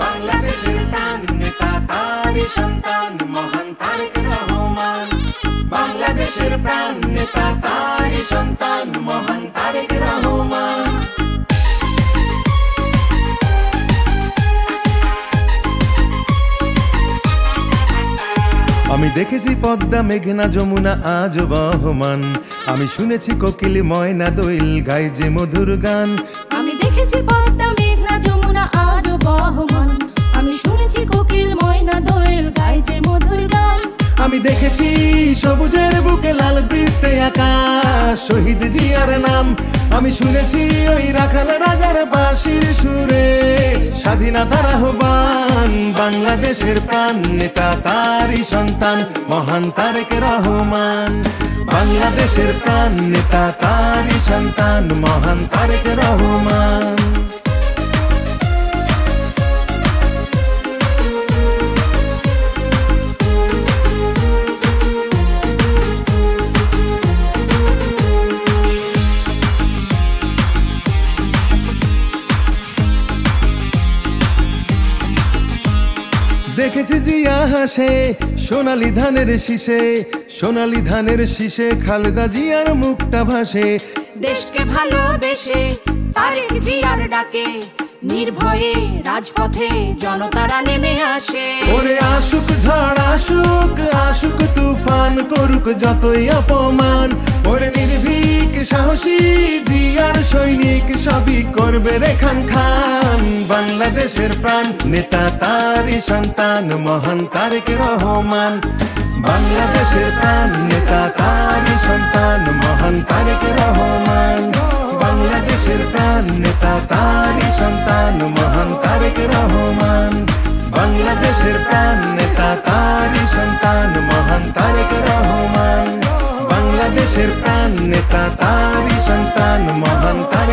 বাংলাদেশের প্রাণ নেতা তারই সন্তান মহান তারেক রহমান। বাংলাদেশের প্রাণ নেতা তারই সন্তান মহান তারেক রহমান। আমি দেখেছি পদ্মা মেঘনা যমুনা আজ বহমান, আমি শুনেছি কোকিল ময়না দোয়েল গায় যে মধুর গান। আমি দেখেছি পদ্মা মেঘনা যমুনা আজ বহমান, আমি শুনেছি কোকিল ময়না দোয়েল গায় যে মধুর গান। আমি দেখেছি সবুজের বুকে লাল বৃত্তে আকাশ শহীদ জিয়ার নাম। আমি শুনেছি ওই রাখাল রাজার বাঁশির সুরে স্বাধীনতার আহ্বান। বাংলাদেশের প্রাণ নেতা তারই সন্তান মহান তারেক রহমান। বাংলাদেশের প্রাণ নেতা তারই সন্তান মহান তারেক রহমান। দেখেছি জিয়া হাসে সোনালি ধানের শীষে, সোনালি ধানের শীষে খালেদা জিয়ার মুখটা ভাসে। দেশকে ভালোবেসে তারেক জিয়ার ডাকে নির্ভয়ে রাজপথে জনতারা নেমে আসে। ওরে আসুক ঝড় আসুক আসুক তুফান করুক যতই অপমান, ওরে নির্ভীক সাহসী জিয়ার সৈনিক সবই করবে রে খান খান। বাংলাদেশের প্রাণ নেতা তারই সন্তান মহান তারেক রহমান। বাংলাদেশের প্রাণ নেতা তারই সন্তান মহান তারেক রহমান। বাংলাদেশের প্রাণ নেতা তারই সন্তান মহান তারেক রহমান। বাংলাদেশের প্রাণ নেতা তারই সন্তান মহান তারেক রহমান। বাংলাদেশের প্রাণ নেতা তারই সন্তান মহান তারেক